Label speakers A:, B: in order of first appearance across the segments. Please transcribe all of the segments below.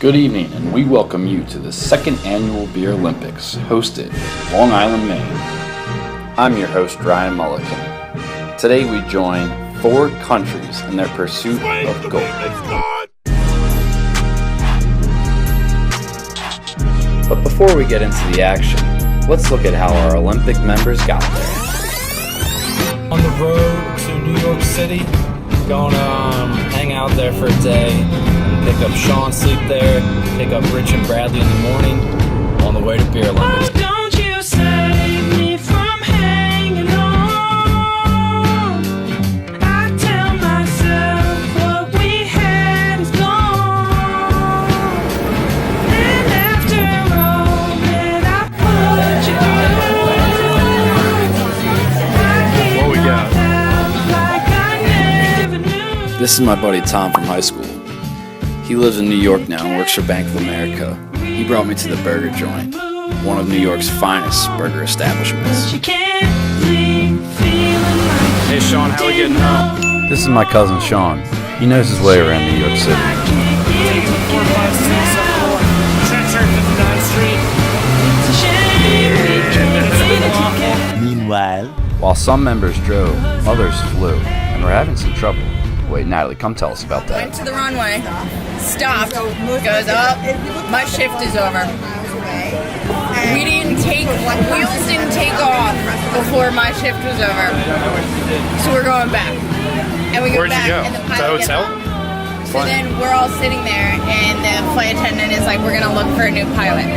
A: Good evening, and we welcome you to the second annual Beer Olympics, hosted in Long Island, Maine. I'm your host, Ryan Mulliken. Today we join 4 countries in their pursuit of gold. But before we get into the action, let's look at how our Olympic members got there.
B: On the road to New York City, going to hang out there for a day. Pick up Sean, sleep there. Pick up Rich and Bradley in the morning on the way to Beer Olympics.
C: Oh, don't you save me from hanging on. I tell myself what we had is gone. And after all that I put you through,
A: What we got?
C: like I never knew.
A: This is my buddy Tom from high school. He lives in New York now and works for Bank of America. He brought me to the Burger Joint, one of New York's finest burger establishments.
C: You can't leave feeling like
B: Hey Sean, how we getting home?
A: This is my cousin Sean. He knows his way around New York City.
B: Taking 456 Church 59th Street.
D: Meanwhile,
A: While some members drove, others flew, and we're having some trouble. Wait, Natalie, come tell us about
E: Went
A: that.
E: to the runway, stopped, goes up, my shift is over. Wheels didn't take off before my shift was over. So we're going back. And we go back and the pilot gets on. So then we're all sitting there and the flight attendant is like, we're gonna look for a new pilot.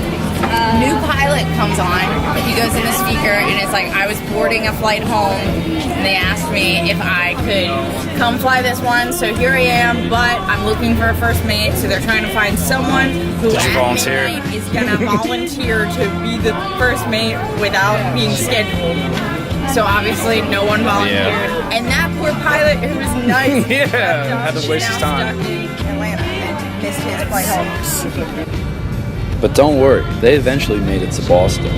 E: New pilot comes on, he goes in the speaker and it's like, I was boarding a flight home and they asked me if I could come fly this one, so here I am, but I'm looking for a first mate, so they're trying to find someone who at
B: volunteer?
E: midnight is gonna volunteer to be the first mate without being scheduled. So obviously no one volunteered.
B: Yeah.
E: And that poor pilot who was nice
B: Yeah, had to waste his time.
E: stuck in Atlanta and missed his flight home.
A: But don't worry, they eventually made it to Boston.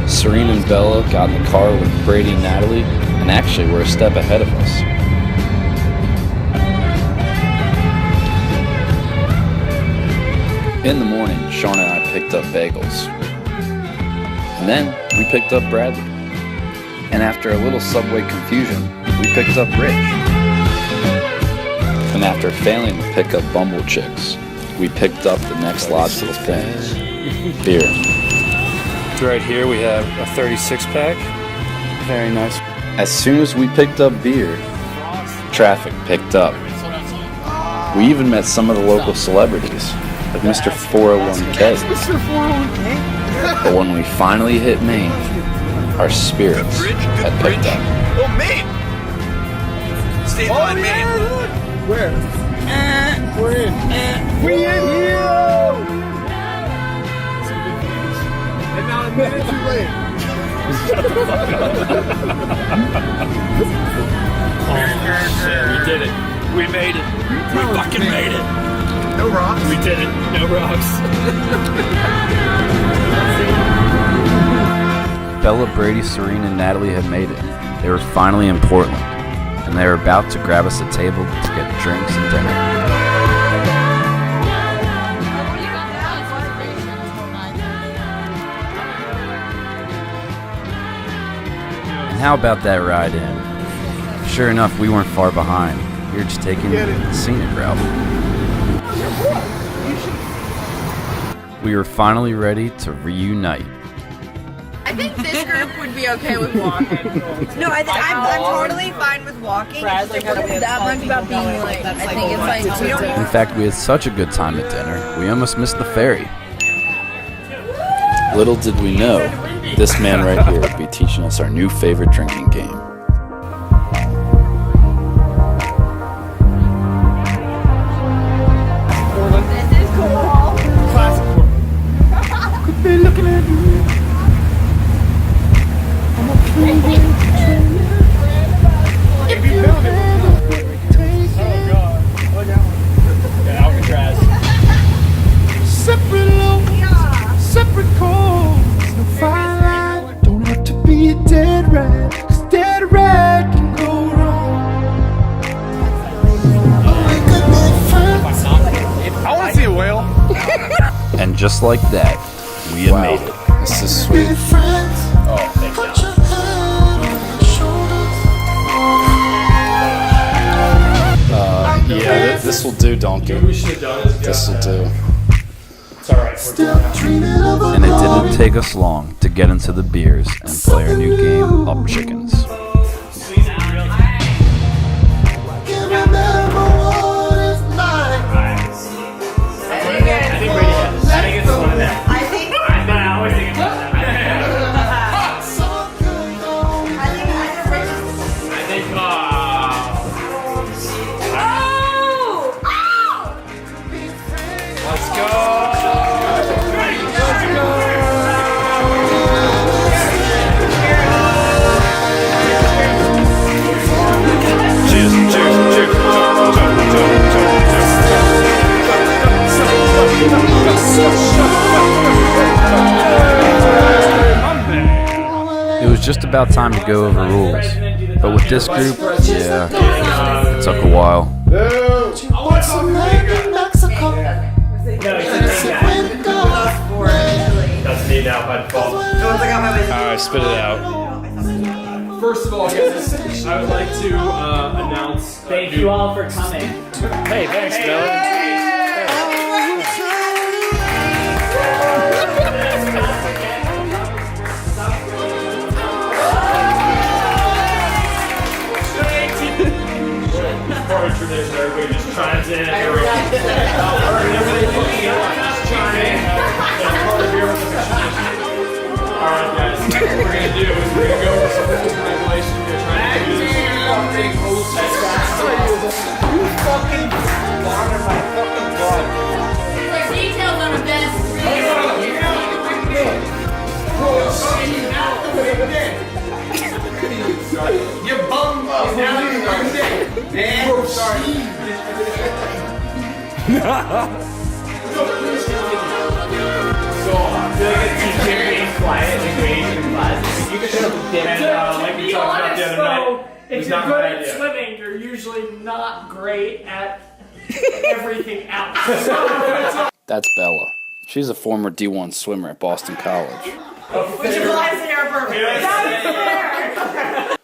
A: Serena and Bella got in the car with Brady and Natalie, and actually were a step ahead of us. In the morning, Sean and I picked up bagels. And then we picked up Bradley. And after a little subway confusion, we picked up Rich. And after failing to pick up Bumble Chicks, we picked up the next logical thing, beer.
B: Right here we have a 36 pack.
A: Very nice. As soon as we picked up beer, traffic picked up. We even met some of the local celebrities, like Mr. 401k. But when we finally hit Maine, our spirits had picked up.
F: Oh, Maine! State line, Maine.
D: where? We're in. We in here! And not a minute too late.
B: We did it. We made it. We fucking made it.
F: No rocks.
B: We did it. No rocks.
A: Bella, Brady, Serena, and Natalie had made it. They were finally in Portland, and they were about to grab us a table to get drinks and dinner. And how about that ride in? Sure enough, we weren't far behind. We were just taking the scenic route. We were finally ready to reunite.
E: I think this group would be okay with walking.
G: No, I'm totally fine with walking.
E: That much about being late. I think it's like we don't
A: In fact, we had such a good time at dinner, we almost missed the ferry. Little did we know, this man right here would be teaching us our new favorite drinking game.
E: This is cool.
D: Could be looking at you. Separate love, separate calls, no fine line. Don't have to be a dead rat, 'cause dead rat can go wrong.
F: I want to see a whale.
A: And just like that, we had made it. This is sweet. Yeah, this will do, Donkey. This will do. And it didn't take us long to get into the beers and play our new game, Up Chickens. It was just about time to go over rules, but with this group, yeah, it took a while. Alright, spit it out.
H: First of all, guys, I would like to announce.
I: Thank you all for coming.
A: Hey, thanks, Dylan.
H: Tradition, everybody just chimes in. Everybody chime in. Alright, guys, what we're gonna do is we're gonna go over some rules and regulations. We're trying to do this. You fucking water my fucking blood.
E: Like details on the best.
H: You bum is now you're dead. Man, sorry. So, I feel like a teacher being quiet and engaged in class. You can shut up with Tim and like we talked about the other night.
I: If you're good at swimming, you're usually not great at everything else.
A: That's Bella. She's a former D1 swimmer at Boston College.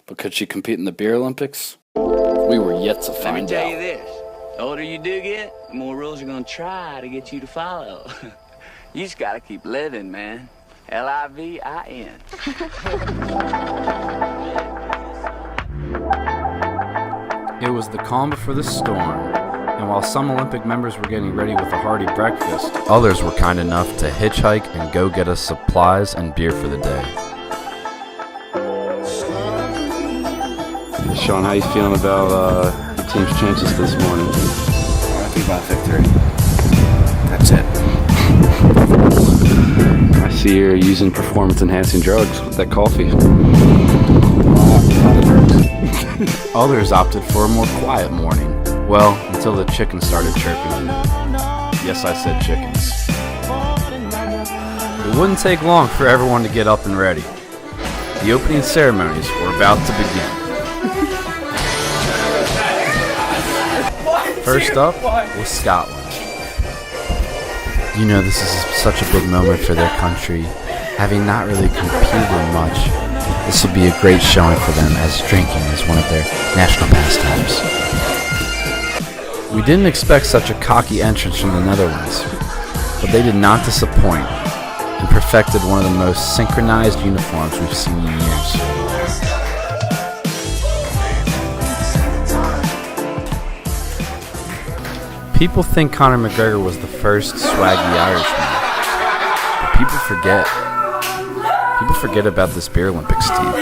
A: But could she compete in the beer Olympics? We were yet to
J: Let me
A: find
J: tell you
A: out.
J: this. The older you do get, the more rules are gonna try to get you to follow. You just gotta keep living, man. Livin.
A: It was the calm before the storm, and while some Olympic members were getting ready with a hearty breakfast, others were kind enough to hitchhike and go get us supplies and beer for the day. Sean, how you feeling about your team's chances this morning?
F: I think about victory. That's it.
A: I see you're using performance-enhancing drugs with that coffee. Others opted for a more quiet morning. Well, until the chickens started chirping. Yes, I said chickens. It wouldn't take long for everyone to get up and ready. The opening ceremonies were about to begin. First up was Scotland. You know, this is such a big moment for their country. Having not really competed much, this will be a great showing for them, as drinking is one of their national pastimes. We didn't expect such a cocky entrance from the Netherlands, but they did not disappoint and perfected one of the most synchronized uniforms we've seen in years. People think Conor McGregor was the first swaggy Irishman, but people forget. People forget about this Beer Olympics team.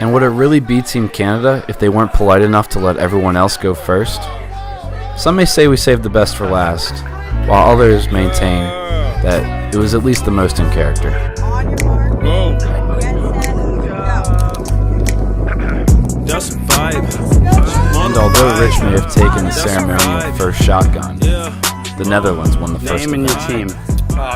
A: And would it really be Team Canada if they weren't polite enough to let everyone else go first? Some may say we saved the best for last, while others maintain that it was at least the most in character. And although Rich may have taken the ceremonial first shotgun, the Netherlands won the first. Name and your team.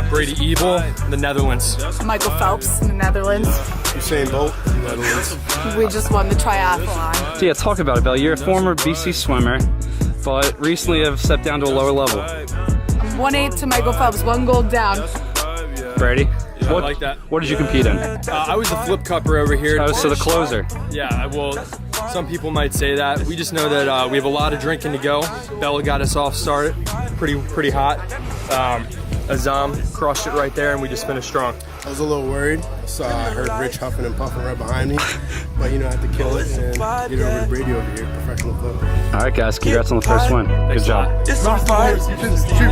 K: Brady Evil, the Netherlands.
G: Michael Phelps in the Netherlands.
K: Usain Bolt, Netherlands.
G: We just won the triathlon.
L: So yeah, talk about it, Belle. You're a former BC swimmer, but recently have stepped down to a lower level.
G: 1-8 to Michael Phelps, 1 gold down.
L: Brady?
K: Yeah, I like that.
L: What did you compete in?
K: I was the flip cupper over here.
L: Oh, so the closer.
K: Yeah, well, some people might say that. We just know that we have a lot of drinking to go. Bella got us off started pretty hot. Azam crushed it right there, and we just finished strong.
M: I was a little worried, so I heard Rich huffing and puffing right behind me. But, you know, I had to kill it and get it over to Brady over here, professional flipper.
L: All right, guys, congrats on the first win. Good job.
N: It's a vibe.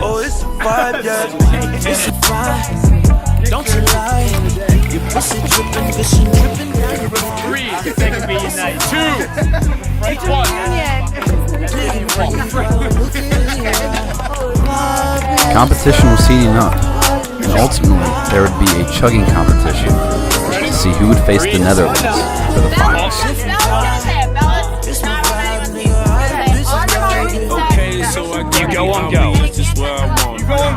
N: Oh, it's a vibe, yeah. It's a vibe. Don't you lie. Your pussy dripping, vision dripping.
I: 3, they can be united.
N: 2, 1.
A: Competition was heating up, and ultimately there would be a chugging competition to see who would face the Netherlands for the finals.
L: You go on go.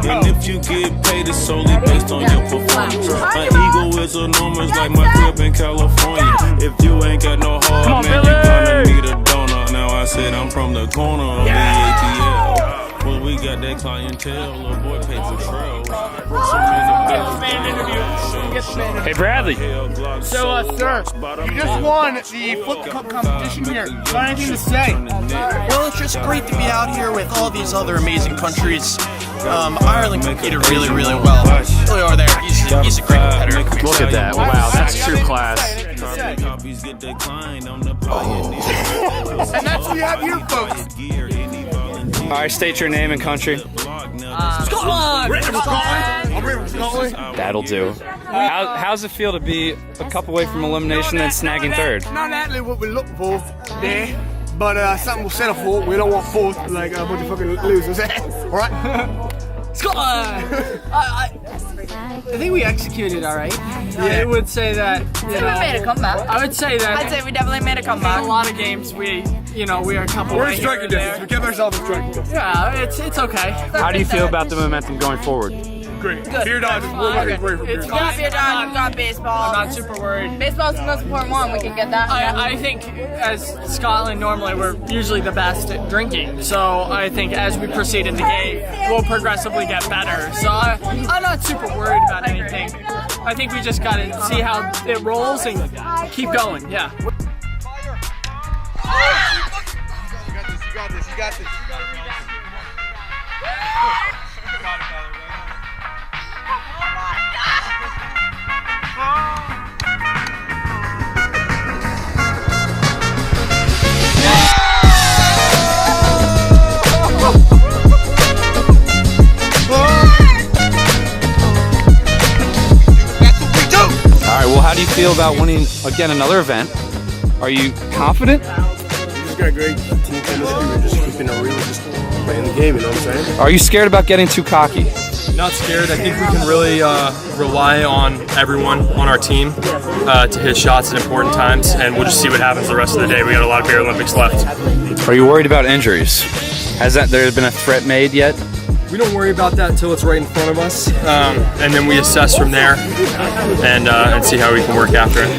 O: And if you get paid, it's solely based on your performance. My ego is enormous like my crib in California. If you ain't got no heart, man, you gonna need a donut. Now I said I'm from the corner of the ATL. Well, we got that clientele, little boy paid for trail.
L: Hey, Bradley.
F: So, sir, you just won the Flip Cup competition here. Got anything to say?
P: Well, it's just great to be out here with all these other amazing countries. Ireland competed really well. Really over there, he's a great competitor.
L: Look at that. Wow, that's true class.
F: And that's what we have here, folks.
L: All right, state your name and country.
F: Scotland!
L: That'll do. How's it feel to be a cup away from elimination and snagging third?
F: Not actually what we're looking for there, but something we'll settle for. We don't want fourth like a bunch of fucking losers. Alright?
I: Scotland! I think we executed all right. I would say that,
G: We made a comeback.
I: I would say that.
G: I'd say we definitely made a comeback.
I: In a lot of games, we are a couple.
F: We're in striking distance. We kept ourselves in striking distance.
I: Yeah, it's okay.
L: How do you feel about the momentum going forward?
F: Great.
G: Good.
F: Beer dodge. We're looking great for beer
I: It's
F: dodge.
G: Got beer dodge, we got baseball.
I: I'm not super worried.
G: Baseball's the most important one. We can get that.
I: I think as Scotland normally we're usually the best at drinking, so I think as we proceed in the game we'll progressively get better. So I'm not super worried about anything. I think we just gotta see how it rolls and keep going. Yeah.
F: You got this.
L: All right, well, how do you feel about winning, again, another event? Are you confident?
M: We just got great team chemistry. We're just keeping it real, just playing the game, you know what I'm saying?
L: Are you scared about getting too cocky?
K: Not scared. I think we can really rely on everyone on our team to hit shots at important times, and we'll just see what happens the rest of the day. We got a lot of Beer Olympics left.
L: Are you worried about injuries? Has there been a threat made yet?
K: We don't worry about that until it's right in front of us, and then we assess from there and see how we can work after it.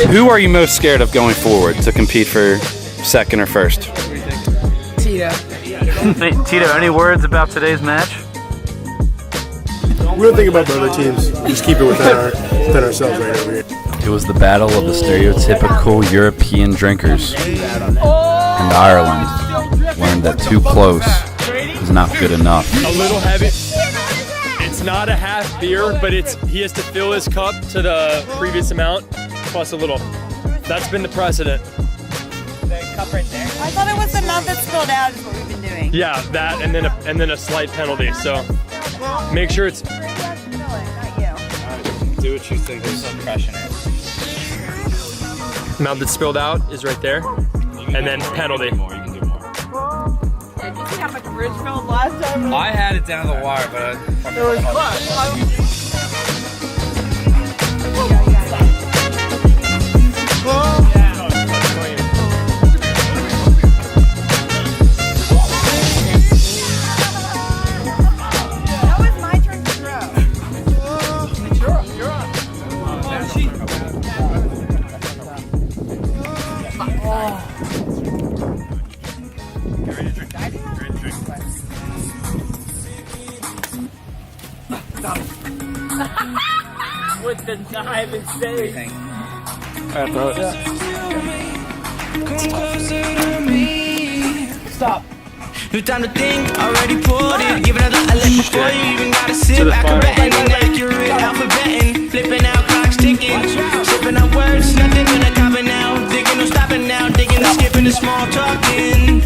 L: Who are you most scared of going forward to compete for second or first?
I: Tito.
L: Tito, any words about today's match?
M: We don't think about the other teams. We just keep it within ourselves right over here.
A: It was the battle of the stereotypical European drinkers, and Ireland learned that too close is not good enough.
K: A little heavy. It's not a half beer, but he has to fill his cup to the previous amount plus a little. That's been the precedent.
G: The cup right there. I thought it was the nut that spilled out is what we've been doing.
K: Yeah, that and then a slight penalty. So make sure it's.
B: Do what you think is crushing it.
K: Amount that spilled out is right there, and then penalty.
B: I had it down to the wire, but
I: It was fun.
G: That was my turn to throw.
I: the dive and stay.
L: Alright, throw it.
I: Stop.
N: No time to think, already poured it. Give another a lick before you even gotta sip. Acrobating, inaccurate, alphabeting. Flipping out, clocks ticking. Sipping up words, nothing gonna copy now. Digging, no stopping now. Digging, no skipping, the small talking.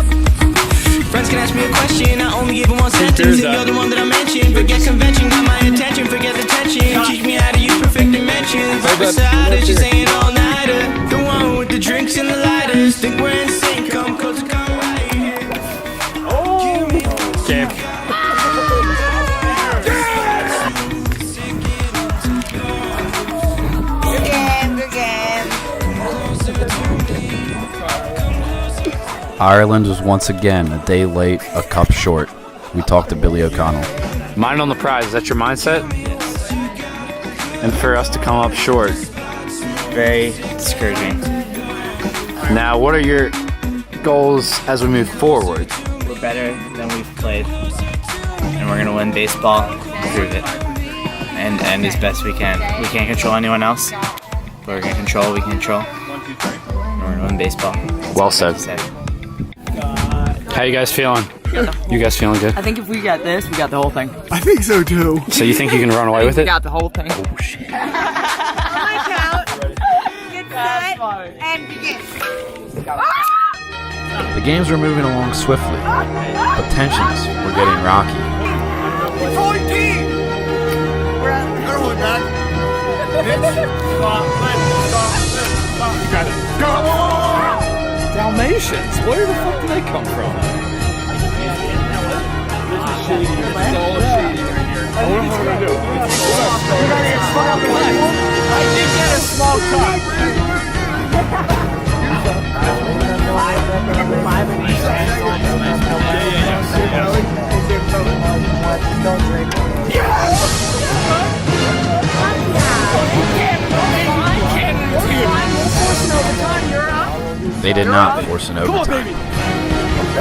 N: Friends can ask me a question, I only give them one sentence. And you're the one that I mentioned. Forget convention, got my attention. Forget the tension. Teach me how to use perfect dimensions. Right beside her, she's saying all nighter. The one with the drinks and the lighters. Think we're in sync, come close to come right here.
L: Game.
E: Good game.
A: Ireland was once again a day late, a cup short. We talked to Billy O'Connell.
L: Mind on the prize, is that your mindset? And for us to come up short.
Q: Very discouraging.
L: Now, what are your goals as we move forward?
Q: We're better than we've played. And we're going to win baseball and prove it. And end as best we can. We can't control anyone else. But we're going to control what we can control. And we're going to win baseball.
L: Well said. How you guys feeling? You guys feeling good?
I: I think if we got this, we got the whole thing.
F: I think so too.
L: So you think you can run away with
I: We
L: it?
I: got the whole thing.
E: Get set and begin.
A: The games were moving along swiftly, but tensions were getting rocky.
F: 14! We're at everyone back. You got it. Go!
L: Dalmatians? Where the fuck do they come from?
F: I don't know what we're gonna do.
I: I did get a small cup.
A: They did not force an overtime.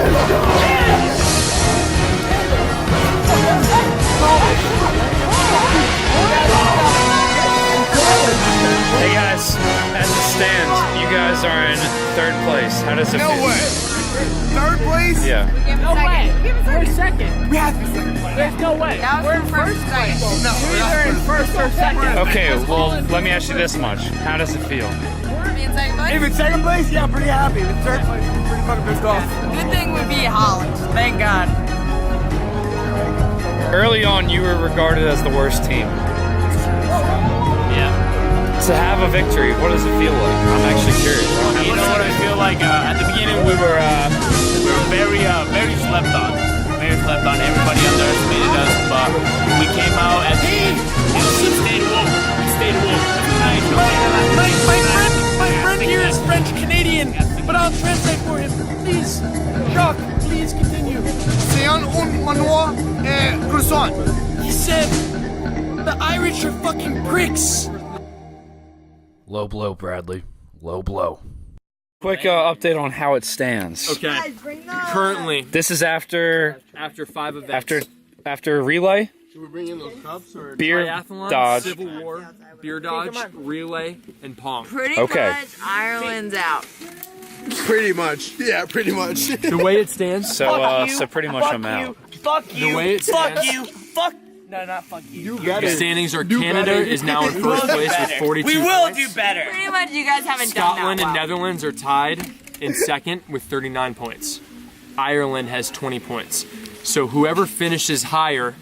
L: Hey guys, as it stands, you guys are in third place. How does it feel?
F: No way. Third place?
L: Yeah.
I: No way. We're second.
F: We have to be second.
I: There's no way. We're in first place.
F: No,
I: You're either in first or second.
L: Okay, well, let me ask you this much. How does it feel?
F: If it's second place, yeah, I'm pretty happy. If it's third place, I'm pretty fucking pissed off.
I: Good thing would be Holland. Thank God.
L: Early on, you were regarded as the worst team.
Q: Yeah.
L: To have a victory, what does it feel like? I'm actually curious.
H: You know what I feel like? At the beginning, we were very slept on. Very slept on. Everybody underestimated us, but we came out at the end and we stayed woke. We stayed woke.
I: My friend here is French Canadian, but I'll translate for him. Please, Jacques, please continue.
F: C'est un manoir croissant.
I: He said the Irish are fucking pricks.
A: Low blow, Bradley. Low blow.
L: Quick update on how it stands.
K: Okay. Currently,
L: This is after
K: 5 events.
L: after relay,
M: Should we bring in those cups or
L: beer
K: Triathlon,
L: dodge.
K: Civil War, beer dodge, relay, and pong.
E: Pretty
L: Okay.
E: much Ireland's out.
M: Pretty much. Yeah, pretty much.
K: The way it stands,
L: So pretty much I'm out.
I: Fuck you.
K: the way it stands,
I: Fuck you. Fuck. No, not fuck you.
K: the standings are Canada is now in first place with 42
I: We will
K: points.
I: do better.
E: Pretty much you guys haven't
K: Scotland
E: done
K: and
E: that well.
K: Netherlands are tied in second with 39 points. Ireland has 20 points. So whoever finishes higher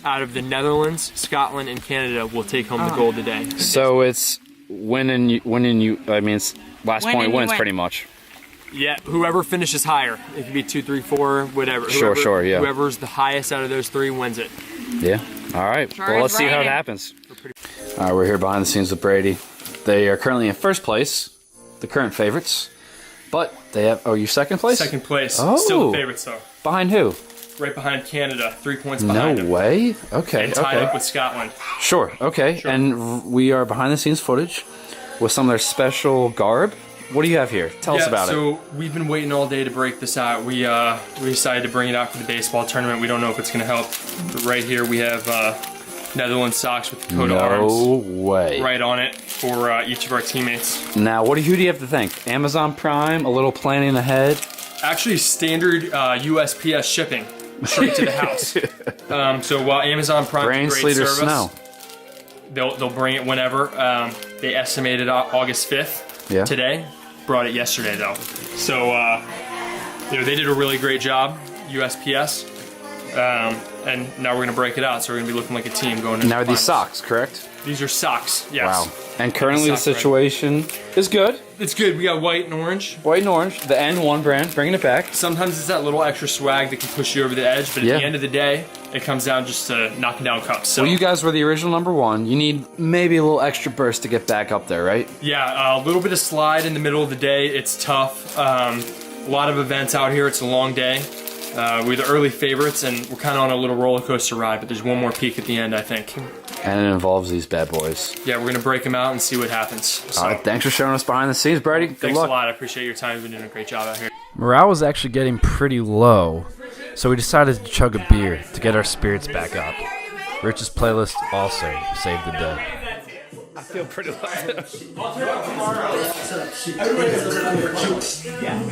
K: out of the Netherlands, Scotland, and Canada will take home the gold today.
L: So it's winning. I mean, it's last
E: Win
L: point
E: and you
L: wins
E: win.
L: pretty much.
K: Yeah, whoever finishes higher. It could be 2, 3, 4, whatever.
L: Sure, yeah.
K: Whoever's the highest out of those 3 wins it.
L: Yeah. All right.
E: Sure
L: Well,
E: is
L: let's see how it
E: raining.
L: happens. All right, we're here behind the scenes with Brady. They are currently in first place, the current favorites, but they have. Oh, you second place?
K: Second place.
L: Oh.
K: Still the favorites though.
L: Behind who?
K: Right behind Canada. 3 points behind
L: No
K: them.
L: way. Okay.
K: And tied
L: Okay.
K: up with Scotland.
L: Sure. Okay. And we are behind the scenes footage with some of their special garb. What do you have here? Tell us about it.
K: So we've been waiting all day to break this out. We decided to bring it out for the baseball tournament. We don't know if it's going to help. But right here we have Netherlands socks with the coat of
L: No
K: arms
L: way.
K: right on it for each of our teammates.
L: Now, who do you have to thank? Amazon Prime, a little planning ahead.
K: Actually, standard USPS shipping straight to the house. So while Amazon Prime
L: Rain,
K: great
L: sleet, or
K: service,
L: snow.
K: they'll bring it whenever. They estimated August 5th.
L: Yeah.
K: Today, brought it yesterday though. So you know, they did a really great job, USPS. And now we're gonna break it out, so we're gonna be looking like a team going into
L: Now, are
K: the
L: these
K: finals.
L: socks, correct?
K: These are socks, yes.
L: Wow. And currently the
K: Sock brand.
L: situation is good.
K: It's good. We got white and orange.
L: White and orange, the N1 brand, bringing it back.
K: Sometimes it's that little extra swag that can push you over the edge, but at
L: Yeah.
K: the end of the day, it comes down just to knocking down cups. So
L: Well, you guys were the original #1. You need maybe a little extra burst to get back up there, right?
K: yeah, a little bit of slide in the middle of the day. It's tough. A lot of events out here. It's a long day. We're the early favorites, and we're kind of on a little roller coaster ride, but there's one more peak at the end, I think.
L: And it involves these bad boys.
K: Yeah, we're going to break them out and see what happens. So,
L: All right, thanks for showing us behind the scenes, Brady. Good
K: thanks
L: luck.
K: a lot. I appreciate your time. You've been doing a great job out here.
B: Morale was actually getting pretty low, so we decided to chug a beer to get our spirits back up. Rich's playlist also saved the day.
F: I feel pretty loud.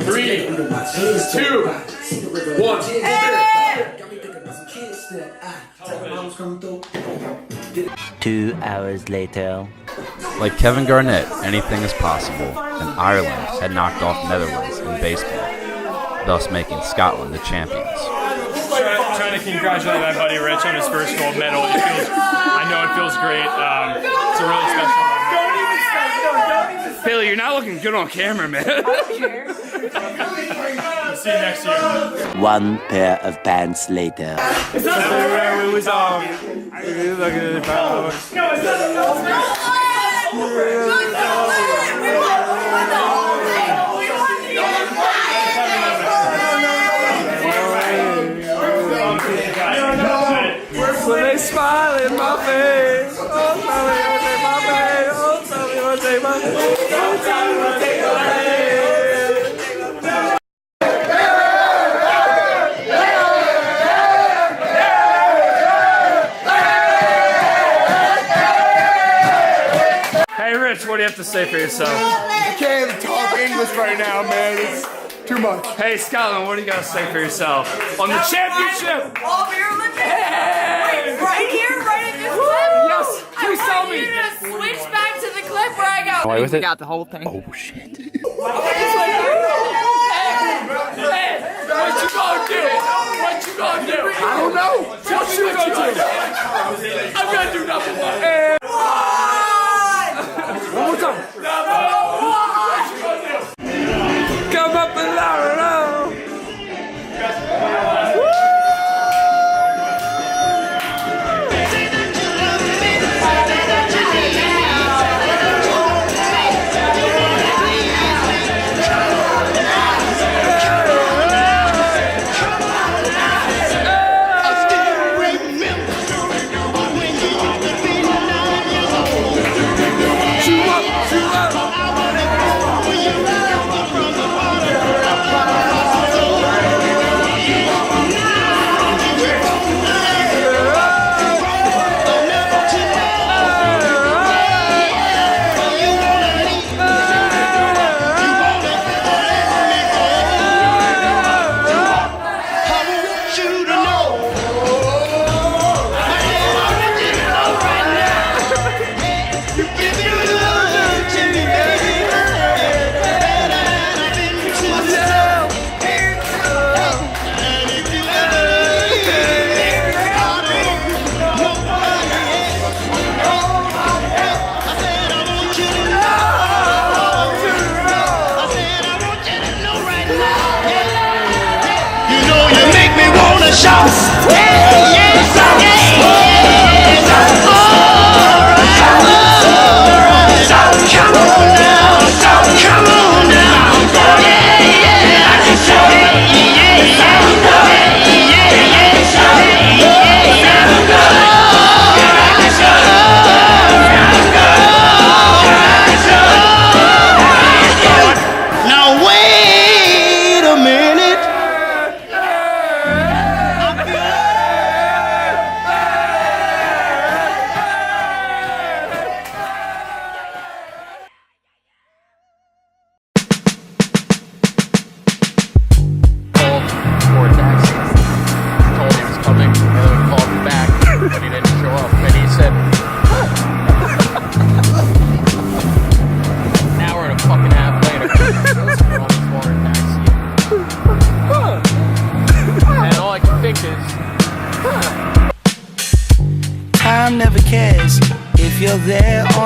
K: 3, 2, 1.
Q: 2 hours later.
B: Like Kevin Garnett, anything is possible, and Ireland had knocked off Netherlands in baseball, thus making Scotland the champions.
K: Trying to congratulate my buddy Rich on his first gold medal. I know it feels great. It's a really special moment.
L: Billy, you're not looking good on camera, man.
K: See you next year.
Q: 1 pair of pants later.
F: When they smile in my face, oh, tell me what they my face, oh, tell me what they my face, oh, tell me what they my
L: Hey, Rich, what do you have to say for yourself?
F: I can't even talk English right now, man. It's too much.
L: Hey, Scotland, what do you got to say for yourself on the championship?
G: All beer Olympics? Wait, right here, right at this clip?
L: Yes, please tell me.
G: I want you to switch back to the clip where I go.
L: Why with it?
G: got the whole thing.
L: Oh, shit.
F: Hey, what you gonna do? What you gonna do? I don't know. What you gonna do? I'm gonna do number 1. One more time. Come up and loud.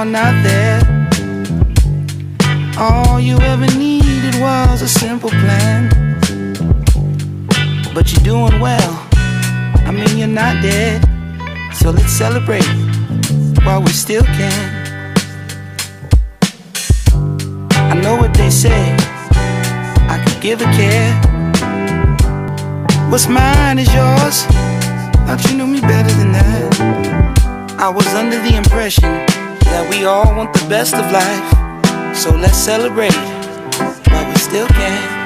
N: not there. All you ever needed was a simple plan. But you're doing well, I mean you're not dead. So let's celebrate while we still can. I know what they say, I could give a care. What's mine is yours, thought you knew me better than that. I was under the impression that we all want the best of life. So let's celebrate while we still can.